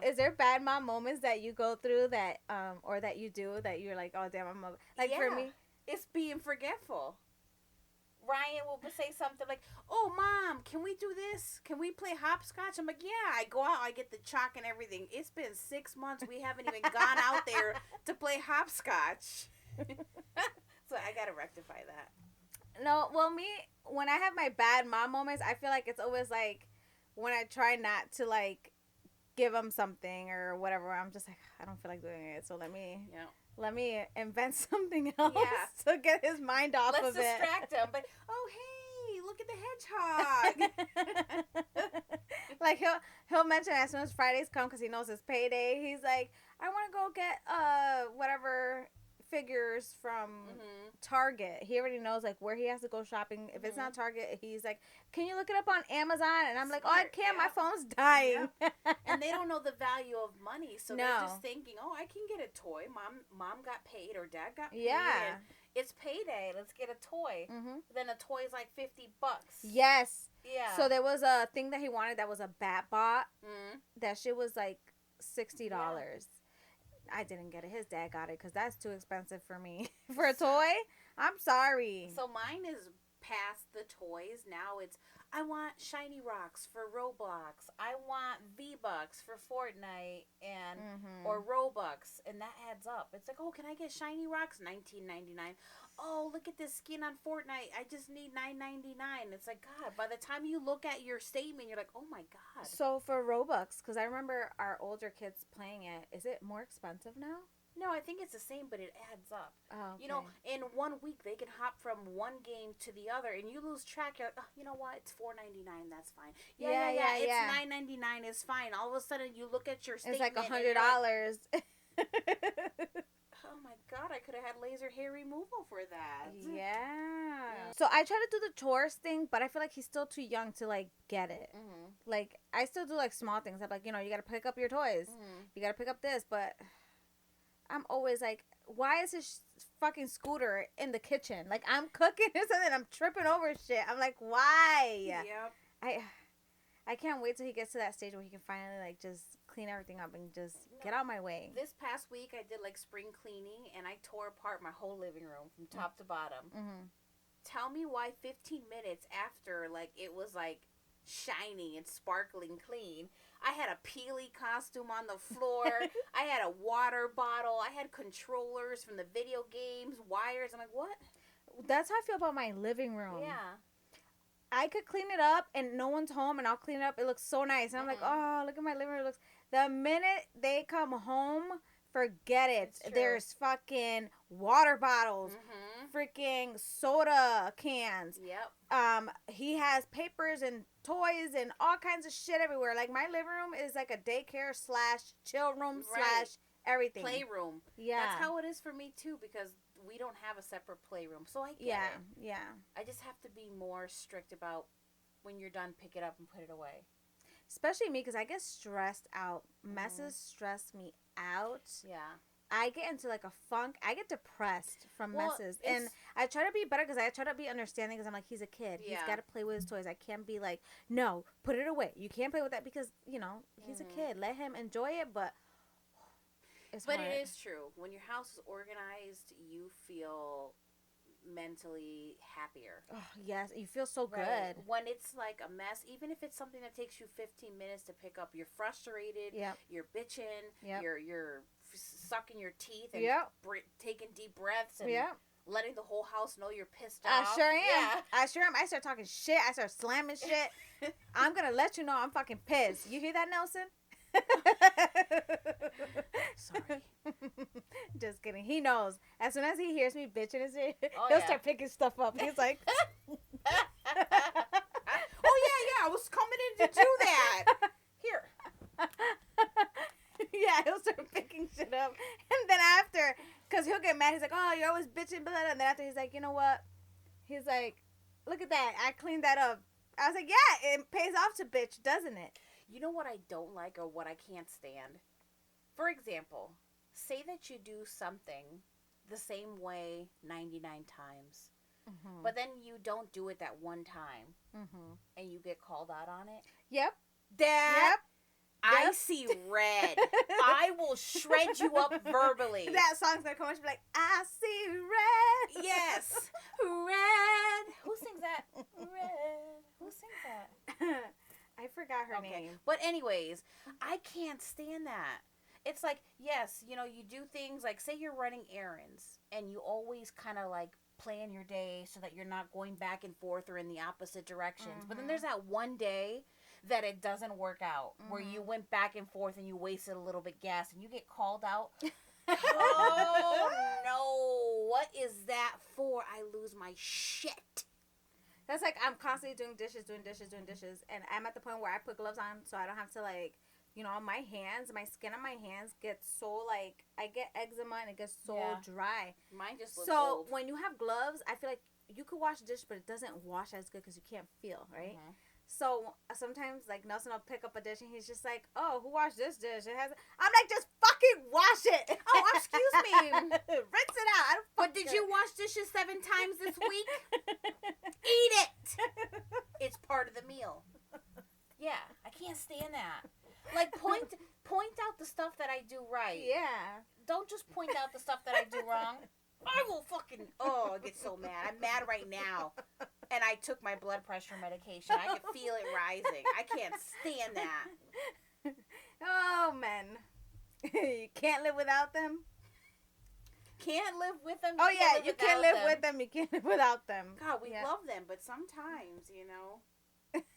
is there bad mom moments that you go through that, or that you do that you're like, oh damn, I'm a, like for me,
it's being forgetful. Ryan will say something like, "Oh, Mom, can we do this? Can we play hopscotch?" I'm like, "Yeah." I go out, I get the chalk and everything. It's been 6 months. We haven't even gone out there to play hopscotch. So I gotta rectify that.
No, well, me, when I have my bad mom moments, I feel like it's always like when I try not to like give him something or whatever. I'm just like, I don't feel like doing it, so let me invent something else to get his mind off of it.
Let's distract him. But oh hey, look at the hedgehog.
Like he'll mention as soon as Fridays come because he knows it's payday. He's like, I want to go get whatever figures from Target. He already knows like where he has to go shopping. If it's not Target, he's like, can you look it up on Amazon? And I'm like, oh, I can't. My phone's dying.
And they don't know the value of money, so they're just thinking, oh, I can get a toy. Mom got paid or dad got paid.
Yeah.
And it's payday. Let's get a toy. Then a toy is like $50.
Yes.
Yeah.
So there was a thing that he wanted that was a bat bot. That shit was like $60. Yeah. I didn't get it. His dad got it because that's too expensive for me. For a toy? I'm sorry.
So mine is past the toys. Now it's, I want shiny rocks for Roblox. I want V-Bucks for Fortnite and or Robux. And that adds up. It's like, oh, can I get shiny rocks? $19.99. Oh, look at this skin on Fortnite. I just need $9.99. It's like, God, by the time you look at your statement, you're like, oh my God.
So for Robux, because I remember our older kids playing it, is it more expensive now?
No, I think it's the same, but it adds up.
Oh, okay.
You know, in 1 week, they can hop from one game to the other, and you lose track. You're like, oh, you know what? It's $4.99. That's fine. Yeah. It's $9.99. It's fine. All of a sudden, you look at your statement.
It's like $100.
Oh my God, I could have had laser hair removal for that.
Yeah. So I try to do the chores thing, but I feel like he's still too young to like get it. Like I still do like small things. I'm like, you know, you got to pick up your toys. You got to pick up this, but I'm always like, why is this fucking scooter in the kitchen? Like I'm cooking or something, I'm tripping over shit. I'm like, why?
Yep.
I can't wait till he gets to that stage where he can finally like just clean everything up and just get out my way.
This past week I did like spring cleaning and I tore apart my whole living room from top to bottom. Tell me why 15 minutes after like it was like shiny and sparkling clean, I had a Peely costume on the floor. I had a water bottle. I had controllers from the video games, wires. I'm like, what?
That's how I feel about my living room.
Yeah.
I could clean it up and no one's home and I'll clean it up. It looks so nice. And I'm like, oh, look at my living room. It looks. The minute they come home, forget it. There's fucking water bottles, freaking soda cans.
Yep.
He has papers and toys and all kinds of shit everywhere. Like my living room is like a daycare / chill room / everything.
Playroom.
Yeah.
That's how it is for me too because we don't have a separate playroom. So I get it.
Yeah.
I just have to be more strict about when you're done, pick it up and put it away.
Especially me because I get stressed out. Messes stress me out.
Yeah.
I get into like a funk. I get depressed from messes. And I try to be better because I try to be understanding because I'm like, he's a kid. He's got to play with his toys. I can't be like, no, put it away. You can't play with that because, you know, he's a kid. Let him enjoy it, but it's hard.
It is true. When your house is organized, you feel mentally happier.
Oh, yes. You feel so good.
When it's like a mess, even if it's something that takes you 15 minutes to pick up, you're frustrated. You're bitching. You're sucking your teeth and taking deep breaths and letting the whole house know you're pissed off.
I sure am. I sure am. I start talking shit. I start slamming shit. I'm going to let you know I'm fucking pissed. You hear that, Nelson?
Sorry.
Just kidding. He knows. As soon as he hears me bitching and shit, he'll start picking stuff up. He's like,
oh, yeah, I was coming in to do that. Here.
Yeah, he'll start picking shit up. And then after, because he'll get mad, he's like, oh, you're always bitching, blah, blah. And then after, he's like, you know what? He's like, look at that. I cleaned that up. I was like, yeah, it pays off to bitch, doesn't it?
You know what I don't like or what I can't stand? For example, say that you do something the same way 99 times.
Mm-hmm.
but then you don't do it that one time,
Mm-hmm.
and you get called out on it.
Yep.
Dad,
Yep.
I
Yep.
see red. I will shred you up verbally.
That song's gonna come on. She'll be like, I see red.
Yes. Red. Who sings that? Red. Who sings that?
I forgot her name.
But anyways, I can't stand that. It's like, yes, you know, you do things like, say you're running errands and you always kind of like plan your day so that you're not going back and forth or in the opposite directions.
Mm-hmm.
But then there's that one day that it doesn't work out, where you went back and forth and you wasted a little bit gas and you get called out. Oh no, what is that for? I lose my shit.
That's like I'm constantly doing dishes, and I'm at the point where I put gloves on so I don't have to, like, you know, my skin on my hands gets so, like, I get eczema and it gets so dry.
Mine just looks
so
old.
when you have gloves, I feel like you could wash the dish, but it doesn't wash as good because you can't feel, right?
Mm-hmm.
So sometimes, like, Nelson will pick up a dish and he's just like, "Oh, who washed this dish? It has." I'm like, "Just fucking wash it."
Oh, excuse me.
Rinse it out. I don't.
But did you wash dishes 7 times this week? Eat it. It's part of the meal. Yeah, I can't stand that. Like, point out the stuff that I do right.
Yeah.
Don't just point out the stuff that I do wrong. I will fucking, I get so mad. I'm mad right now. And I took my blood pressure medication. I can feel it rising. I can't stand that.
Oh, man. You can't live without them?
Can't live with them.
Oh, yeah, you can't live with them. You can't live without them.
God, we love them, but sometimes, you know.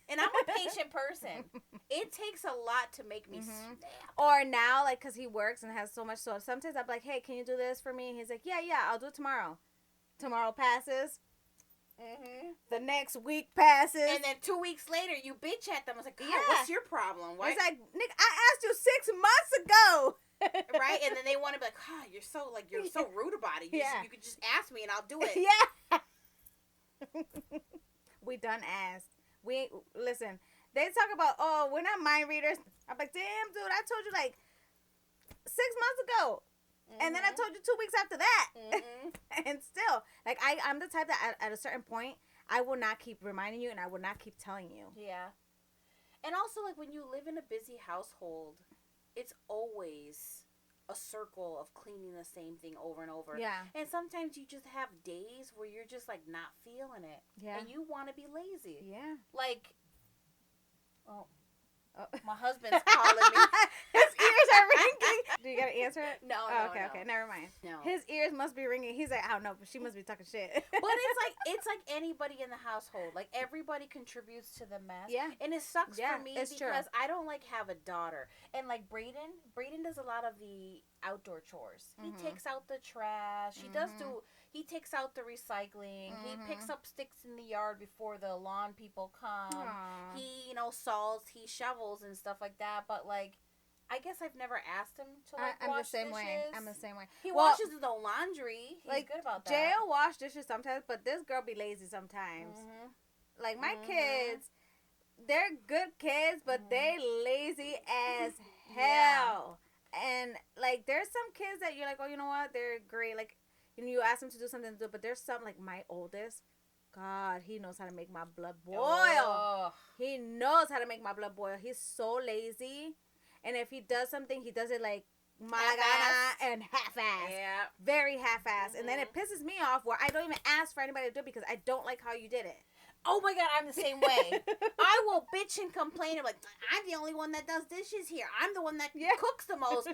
And I'm a patient person. It takes a lot to make me snap.
Or now, like, because he works and has so much, so sometimes I'm like, "Hey, can you do this for me?" And he's like, yeah, I'll do it tomorrow. Tomorrow passes.
Mm-hmm.
The next week passes.
And then 2 weeks later, you bitch at them. I was like, God,
Yeah.
what's your problem? Why?
It's like, Nick, I asked you 6 months ago.
Right? And then they want to be like, oh, you're so rude about it. You could just ask me and I'll do it.
Yeah. We done asked. Listen, they talk about, oh, we're not mind readers. I'm like, damn, dude, I told you like 6 months ago. Mm-hmm. And then I told you 2 weeks after that. Mm-hmm. And still, like, I'm the type that at a certain point, I will not keep reminding you and I will not keep telling you.
Yeah. And also, like, when you live in a busy household, it's always a circle of cleaning the same thing over and over.
Yeah.
And sometimes you just have days where you're just, like, not feeling it.
Yeah.
And you want to be lazy.
Yeah.
Like, my husband's calling me.
His ears are ringing. Do you gotta answer it?
No,
Okay, never mind.
No.
His ears must be ringing. He's like, I don't know, but she must be talking shit.
But it's like anybody in the household. Like, everybody contributes to the mess.
Yeah.
And it sucks for me because
true.
I don't, like, have a daughter. And, like, Braden does a lot of the outdoor chores. Mm-hmm. He takes out the trash. He takes out the recycling. Mm-hmm. He picks up sticks in the yard before the lawn people come.
Aww.
He, salts, he shovels and stuff like that. But, like, I guess I've never asked him to, like, wash dishes.
I'm the same way.
He washes his own laundry. He's
like,
good about that.
Jay'll wash dishes sometimes, but this girl be lazy sometimes. Mm-hmm. Like, my kids, they're good kids, but they lazy as hell. Yeah. And, like, there's some kids that you're like, oh, you know what? They're great. Like, you ask them to do something, but there's some, like, my oldest, God, he knows how to make my blood boil. Oh. He knows how to make my blood boil. He's so lazy. And if he does something, he does it like malagana and half-ass. Yeah. Very half-ass. Mm-hmm. And then it pisses me off where I don't even ask for anybody to do it because I don't like how you did it.
Oh my God, I'm the same way. I will bitch and complain. I'm like, I'm the only one that does dishes here. I'm the one that cooks the most.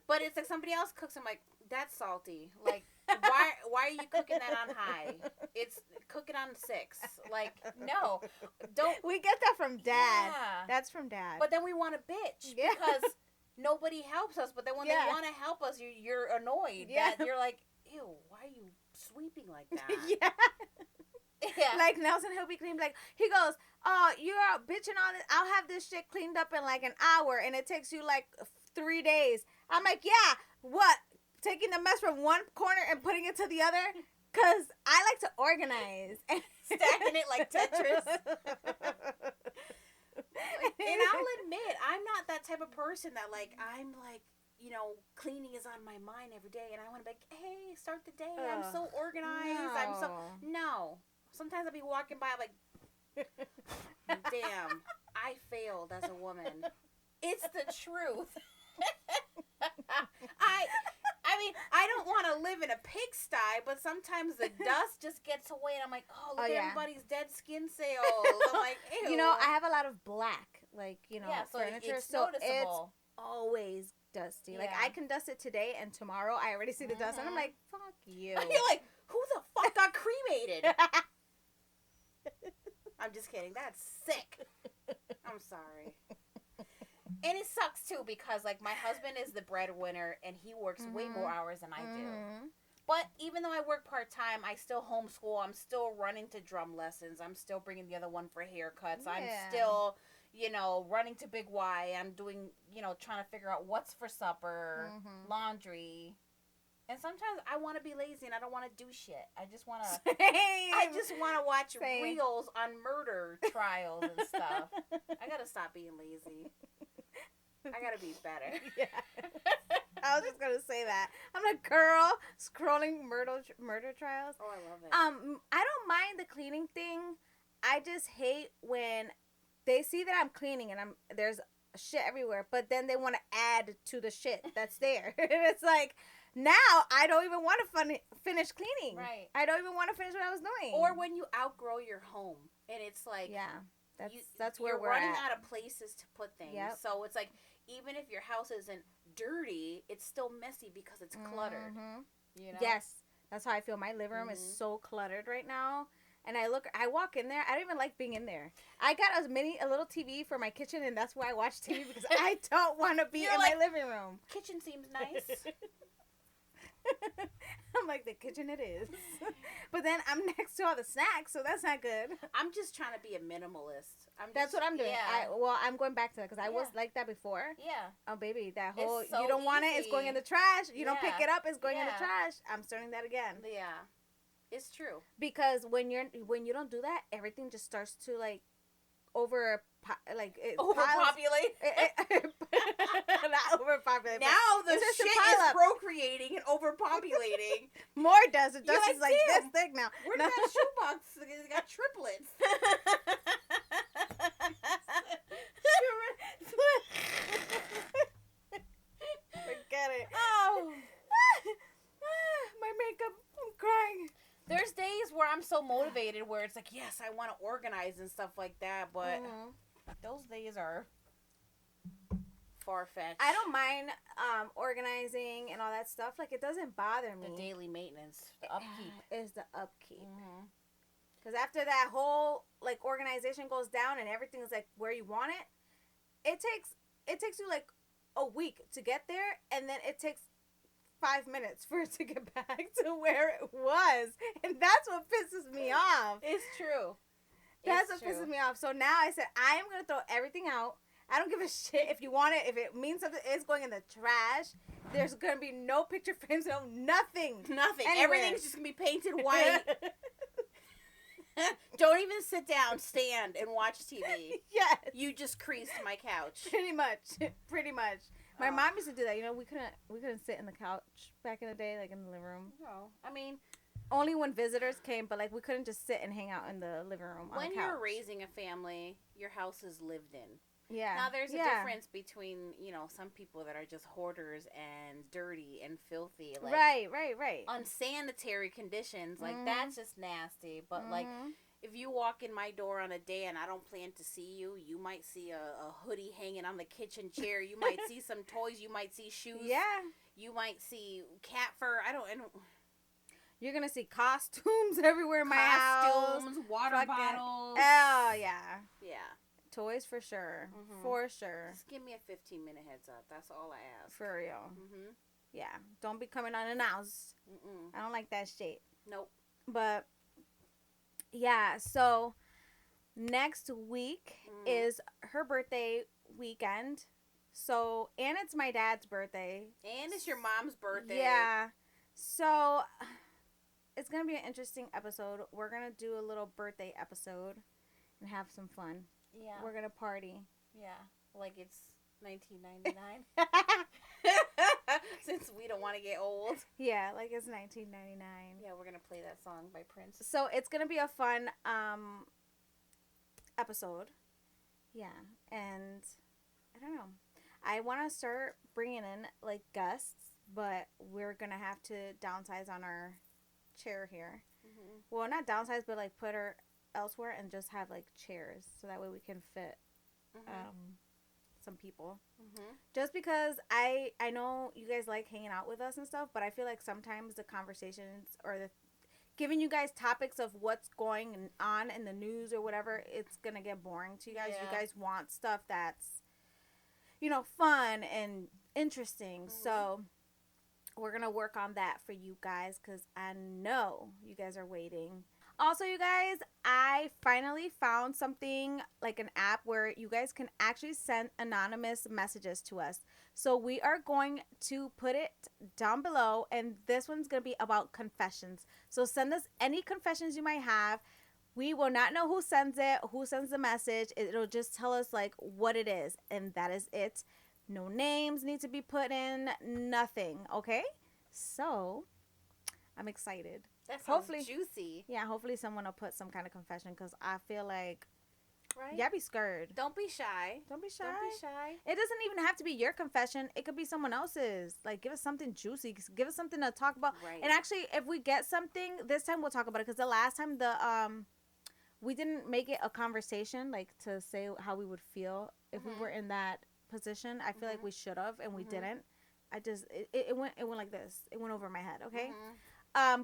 But it's like somebody else cooks. I'm like, that's salty. Like, why are you cooking that on high? It's cook it on 6. Like, no, don't.
We get that from Dad. Yeah. That's from Dad.
But then we want to bitch because nobody helps us. But then when they want to help us, you're annoyed. Yeah. That you're like, ew, why are you sweeping like that?
Yeah. Yeah. Like Nelson, he'll be clean. Like, he goes, oh, you're bitching on it. I'll have this shit cleaned up in like an hour, and it takes you like 3 days. I'm like, yeah, what? Taking the mess from one corner and putting it to the other? Because I like to organize.
Stacking it like Tetris. And I'll admit, I'm not that type of person that, like, I'm like, cleaning is on my mind every day, and I want to be like, hey, start the day. I'm so organized. No. Sometimes I'll be walking by, I'm like, damn, I failed as a woman. It's the truth. I mean, I don't want to live in a pigsty, but sometimes the dust just gets away, and I'm like, look at everybody's dead skin cells. I'm like, ew.
I have a lot of black,
so
furniture,
it's noticeable.
It's always dusty. Yeah. Like, I can dust it today, and tomorrow I already see the dust, and I'm like, fuck you.
And you're like, who the fuck got cremated? I'm just kidding. That's sick. I'm sorry. And it sucks, too, because, my husband is the breadwinner, and he works way more hours than I do. But even though I work part-time, I still homeschool. I'm still running to drum lessons. I'm still bringing the other one for haircuts. Yeah. I'm still, running to Big Y. I'm doing, trying to figure out what's for supper, laundry. And sometimes I want to be lazy and I don't want to do shit. I just want to watch reels on murder trials and stuff. I got to stop being lazy. I gotta be better.
Yeah. I was just gonna say that. I'm a girl scrolling murder trials.
Oh, I love it.
I don't mind the cleaning thing. I just hate when they see that I'm cleaning and there's shit everywhere, but then they want to add to the shit that's there. It's like, now I don't even want to finish cleaning.
Right.
I don't even want to finish what I was doing.
Or when you outgrow your home and it's like,
that's where we're
running
at.
out of places to put things.
Yep.
So it's like, even if your house isn't dirty, it's still messy because it's cluttered.
Yes, that's how I feel. My living room is so cluttered right now. And I walk in there. I don't even like being in there. I got a little TV for my kitchen, and that's where I watch TV because I don't want to be in my living room.
Kitchen seems nice.
I'm like, the kitchen it is. But then I'm next to all the snacks, so that's not good.
I'm just trying to be a minimalist.
That's what I'm doing.
Yeah.
I'm going back to that because I was like that before.
Yeah.
Oh, baby, that whole,
so
you don't want it, it's going in the trash. You don't pick it up, it's going in the trash. I'm starting that again.
Yeah. It's true.
Because when you don't do that, everything just starts to, overpopulate. Not overpopulate.
Now the shit is procreating and overpopulating.
More does. It does. It's like this thick now.
Where's that shoebox? It got triplets.
Forget it.
Oh.
My makeup. I'm crying.
There's days where I'm so motivated where it's like, yes, I want to organize and stuff like that, but those days are far-fetched.
I don't mind organizing and all that stuff. It doesn't bother me.
The daily maintenance, the upkeep.
Is the upkeep. Because after that whole, organization goes down and everything is, where you want it, it takes you, a week to get there, and then it takes 5 minutes for it to get back to where it was. And that's what pisses me off.
It's true.
That's what pisses me off. So now I said, I am going to throw everything out. I don't give a shit if you want it. If it means something, it's going in the trash. There's going to be no picture frames, no nothing.
Nothing.
Anywhere.
Everything's just going to be painted white. Don't even sit down, stand, and watch TV.
Yes.
You just creased my couch.
Pretty much. My mom used to do that. We couldn't sit in the couch back in the day, in the living room.
No. I mean,
only when visitors came, but we couldn't just sit and hang out in the living room on the couch.
When you're raising a family, your house is lived in.
Yeah.
Now, there's a difference between, some people that are just hoarders and dirty and filthy.
Right.
Unsanitary conditions. That's just nasty. But, if you walk in my door on a day and I don't plan to see you, you might see a hoodie hanging on the kitchen chair. You might see some toys. You might see shoes.
Yeah.
You might see cat fur. I don't.
You're going to see costumes everywhere in my house.
Costumes, water bottles.
Oh, yeah.
Yeah.
Toys for sure. For sure.
Just give me a 15-minute heads up. That's all I ask.
For real. Yeah. Don't be coming unannounced. I don't like that shit.
Nope.
But, yeah. So, next week is her birthday weekend. So, and it's my dad's birthday.
And it's your mom's birthday.
Yeah. So, it's going to be an interesting episode. We're going to do a little birthday episode and have some fun.
Yeah.
We're going to party.
Yeah. Like it's 1999. Since we don't want to get old.
Yeah, like it's 1999.
Yeah, we're gonna play that song by Prince.
So it's gonna be a fun episode. Yeah, and I don't know. I want to start bringing in like guests, but we're gonna have to downsize on our chair here.
Mm-hmm.
Well, not downsize, but like put her elsewhere and just have like chairs so that way we can fit some people.
Mm-hmm.
Just because I know you guys like hanging out with us and stuff, but I feel like sometimes the conversations or the giving you guys topics of what's going on in the news or whatever, it's gonna get boring to you guys.
Yeah.
You guys want stuff that's, you know, fun and interesting.
Mm-hmm.
So we're gonna work on that for you guys because I know you guys are waiting. Also, you guys, I finally found something like an app where you guys can actually send anonymous messages to us. So we are going to put it down below, and this one's going to be about confessions. So send us any confessions you might have. We will not know who sends it, who sends the message. It'll just tell us like what it is, and that is it. No names need to be put in, nothing, okay? So I'm excited.
That sounds
Hopefully
juicy.
Yeah, hopefully someone will put some kind of confession because I feel like,
right?
Yeah, be scared.
Don't be shy.
Don't be shy.
Don't be shy.
It doesn't even have to be your confession. It could be someone else's. Like, give us something juicy. Give us something to talk about.
Right.
And actually, if we get something, this time we'll talk about it because the last time we didn't make it a conversation, like to say how we would feel if we were in that position. I feel like we should have, and we didn't. It went like this. It went over my head. Okay.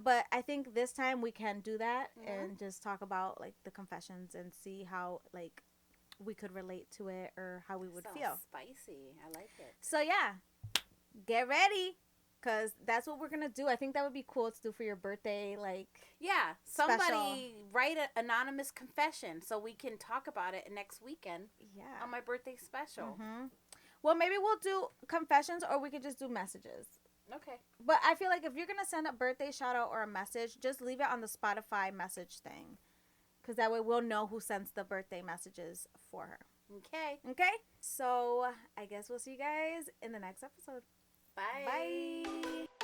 But I think this time we can do that and just talk about like the confessions and see how like we could relate to it or how we would feel.
Spicy. I like it.
So yeah, get ready because that's what we're gonna do. I think that would be cool to do for your birthday. Like
somebody
special.
Write an anonymous confession so we can talk about it next weekend.
Yeah,
on my birthday special.
Well, maybe we'll do confessions or we could just do messages.
Okay.
But I feel like if you're going to send a birthday shout out or a message, just leave it on the Spotify message thing. Because that way we'll know who sends the birthday messages for her.
Okay.
Okay? So I guess we'll see you guys in the next episode.
Bye.
Bye.